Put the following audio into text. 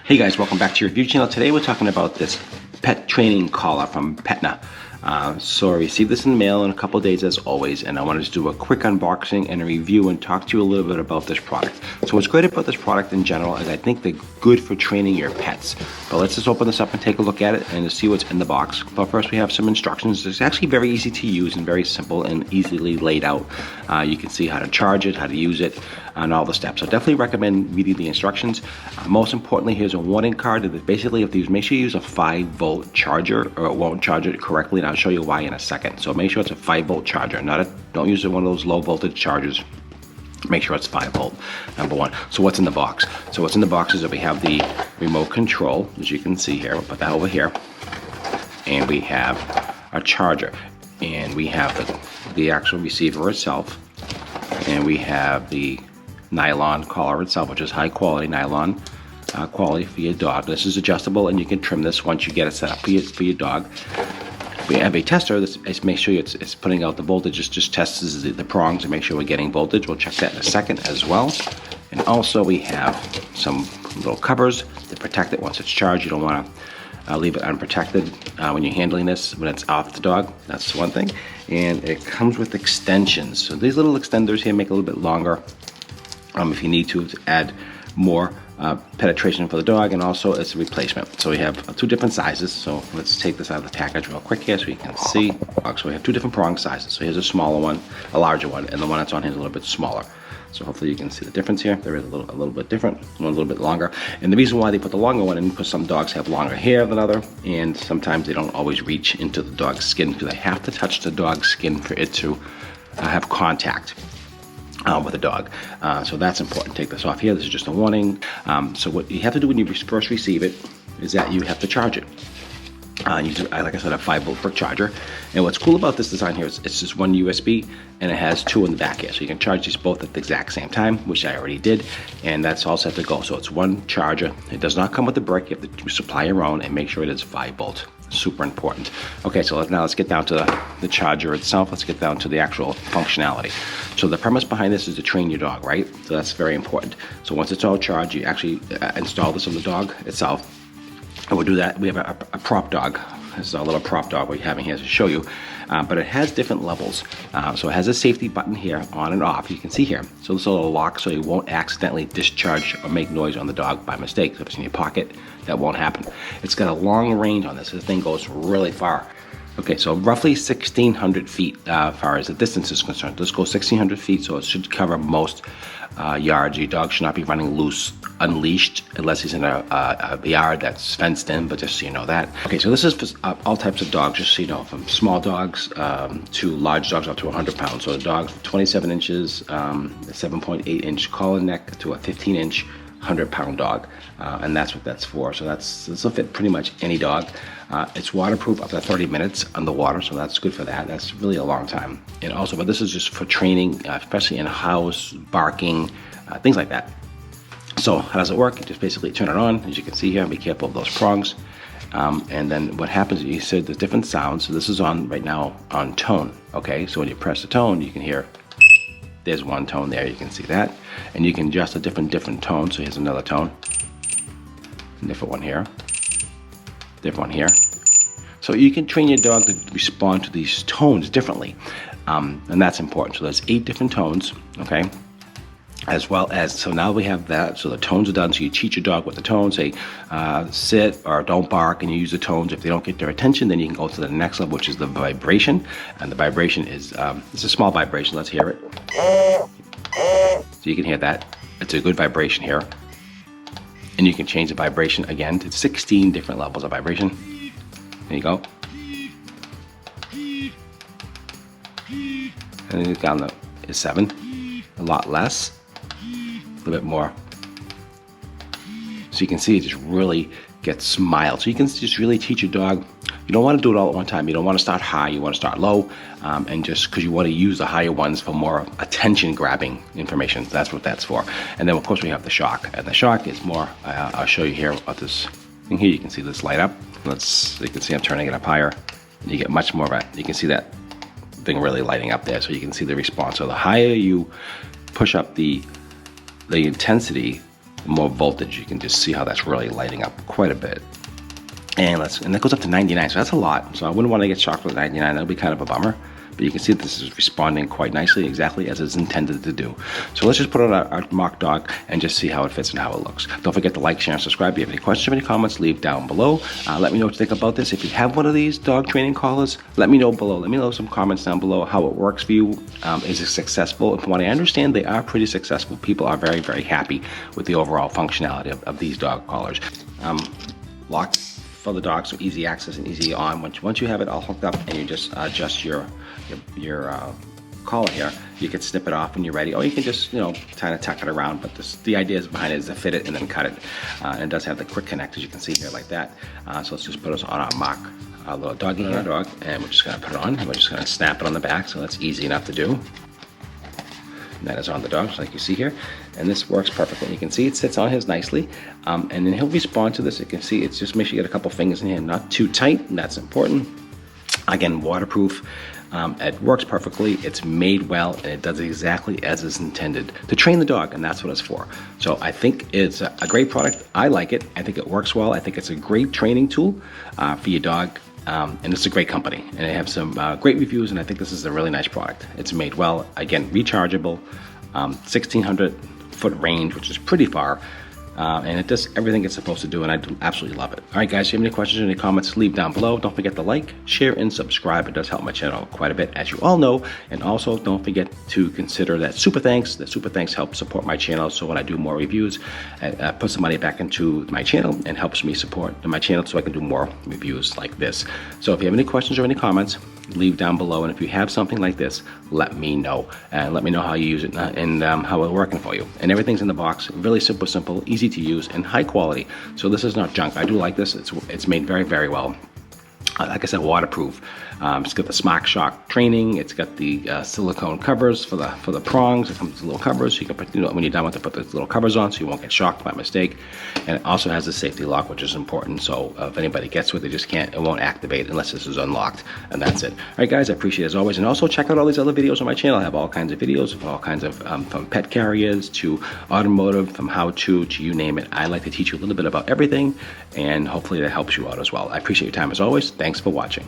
Hey guys, welcome back to your review channel. Today we're talking about this pet training collar from Petna. So I received this in the mail in a couple of days as always, and I wanted to do a quick unboxing and a review and talk to you a little bit about this product. So what's great about this product in general is I think they're good for training your pets. But let's just open this up and take a look at it and see what's in the box. But first we have some instructions. It's actually very easy to use and very simple and easily laid out. You can see how to charge it, how to use it, and all the steps. So definitely recommend reading the instructions. Most importantly, here's a warning card that basically if you make sure you use a 5-volt charger or it won't charge it correctly, and I'll show you why in a second. So make sure it's a 5-volt charger, don't use one of those low voltage chargers. Make sure it's 5-volt, number one. So what's in the box? So what's in the box is that we have the remote control, as you can see here. We'll put that over here. And we have a charger. And we have the actual receiver itself. And we have the nylon collar itself, which is high quality nylon quality for your dog. This is adjustable and you can trim this once you get it set up for your dog. We have a tester that makes sure it's putting out the voltage. It just tests the prongs to make sure we're getting voltage. We'll check that in a second as well. And also we have some little covers to protect it once it's charged. You don't want to leave it unprotected when you're handling this when it's off the dog. That's one thing. And it comes with extensions. So these little extenders here make it a little bit longer if you need to add more penetration for the dog, and also it's a replacement. So we have two different sizes. So let's take this out of the package real quick here so you can see. So we have two different prong sizes. So here's a smaller one, a larger one, and the one that's on here is a little bit smaller. So hopefully you can see the difference here. There is a little bit different, one a little bit longer. And the reason why they put the longer one in, because some dogs have longer hair than other, and sometimes they don't always reach into the dog's skin because they have to touch the dog's skin for it to have contact with a dog. So that's important. Take this off here. This is just a warning. So what you have to do when you first receive it is that you have to charge it. Use, like I said, a 5-volt brick charger. And what's cool about this design here is it's just one USB and it has two in the back here. So you can charge these both at the exact same time, which I already did. And that's all set to go. So it's one charger. It does not come with the brick. You have to supply your own and make sure it is 5-volt. Super important. Okay, so now let's get down to the charger itself. Let's get down to the actual functionality. So the premise behind this is to train your dog, right? So that's very important. So once it's all charged, you actually install this on the dog itself. And we'll do that. We have a prop dog. This is our little prop dog we're having here to show you. But it has different levels. So it has a safety button here, on and off. You can see here. So this will lock so you won't accidentally discharge or make noise on the dog by mistake. So if it's in your pocket, that won't happen. It's got a long range on this. This thing goes really far. Okay, so roughly 1,600 feet as far as the distance is concerned. This goes 1,600 feet, so it should cover most yards. Your dog should not be running loose, unleashed, unless he's in a yard that's fenced in, but just so you know that. Okay, so this is for all types of dogs, just so you know, from small dogs to large dogs up to 100 pounds. So the dogs from 27 inches, a 7.8 inch collar neck to a 15-inch 100-pound dog, and that's what that's for. So this will fit pretty much any dog. It's waterproof up to 30 minutes underwater, so that's good for that. That's really a long time. And also, but this is just for training, especially in a house, barking, things like that. So how does it work? You just basically turn it on, as you can see here. Be careful of those prongs. And then what happens is you said there's different sounds. So this is on right now on tone. Okay, so when you press the tone, you can hear. There's one tone there, you can see that. And you can adjust a different tone. So here's another tone. Different one here. Different one here. So you can train your dog to respond to these tones differently. And that's important. So there's 8 different tones, okay? As well as, so now we have that, so the tones are done, so you teach your dog with the tones, say sit or don't bark, and you use the tones. If they don't get their attention, then you can go to the next level, which is the vibration. And the vibration is, it's a small vibration, let's hear it. So you can hear that. It's a good vibration here. And you can change the vibration again to 16 different levels of vibration. There you go. And then down to 7, a lot less. A little bit more. So you can see it just really gets mild. So you can just really teach your dog. You don't want to do it all at one time. You don't want to start high. You want to start low, and just because you want to use the higher ones for more attention-grabbing information. That's what that's for. And then of course we have the shock, and the shock is more. I'll show you here about this thing here. You can see this light up. You can see I'm turning it up higher, and you get much more of it. You can see that thing really lighting up there, so you can see the response. So the higher you push up the intensity more voltage. You can just see how that's really lighting up quite a bit. And that goes up to 99, so that's a lot. So I wouldn't want to get shocked with 99. That'll be kind of a bummer. But you can see that this is responding quite nicely, exactly as it's intended to do. So let's just put on our mock dog and just see how it fits and how it looks. Don't forget to like, share, and subscribe. If you have any questions or any comments, leave down below. Let me know what you think about this. If you have one of these dog training collars, let me know below. Let me know some comments down below how it works for you. Is it successful? From what I understand, they are pretty successful. People are very, very happy with the overall functionality of these dog collars. Lock for the dog, so easy access and easy on. Once you have it all hooked up and you just adjust your collar here, you can snip it off when you're ready, or you can just kind of tuck it around. But the idea behind it is to fit it and then cut it. And it does have the quick connect, as you can see here, like that. So let's just put us on our mock little doggy here, dog, and we're just gonna put it on. And we're just gonna snap it on the back, so that's easy enough to do. And that is on the dog, just like you see here. And this works perfectly. You can see it sits on his nicely. And then he'll respond to this. You can see it's just make sure you get a couple fingers in here, not too tight, and that's important. Again, waterproof. It works perfectly. It's made well, and it does exactly as it's intended to train the dog, and that's what it's for. So I think it's a great product. I like it. I think it works well. I think it's a great training tool for your dog. And it's a great company, and they have some great reviews, and I think this is a really nice product. It's made well. Again, rechargeable, 1600 foot range, which is pretty far, and it does everything it's supposed to do, and I do absolutely love it. All right, guys, if you have any questions or any comments, leave down below. Don't forget to like, share, and subscribe. It does help my channel quite a bit, as you all know. And also, don't forget to consider that super thanks. The super thanks help support my channel, so when I do more reviews, it puts the money back into my channel and helps me support my channel so I can do more reviews like this. So if you have any questions or any comments, leave down below. And if you have something like this, let me know. And let me know how you use it and how it's working for you. And everything's in the box. Really simple, easy to use, and high quality. So this is not junk. I do like this. It's made very, very well. Like I said, waterproof. It's got the Smart Shock training. It's got the silicone covers for the prongs. It comes with little covers, so you can put, when you're done with it, put the little covers on, so you won't get shocked by mistake. And it also has a safety lock, which is important. So if anybody gets with it, it won't activate unless this is unlocked, and that's it. All right, guys, I appreciate it as always. And also check out all these other videos on my channel. I have all kinds of videos of all kinds of from pet carriers to automotive, from how-to you name it. I like to teach you a little bit about everything, and hopefully that helps you out as well. I appreciate your time as always. Thanks for watching.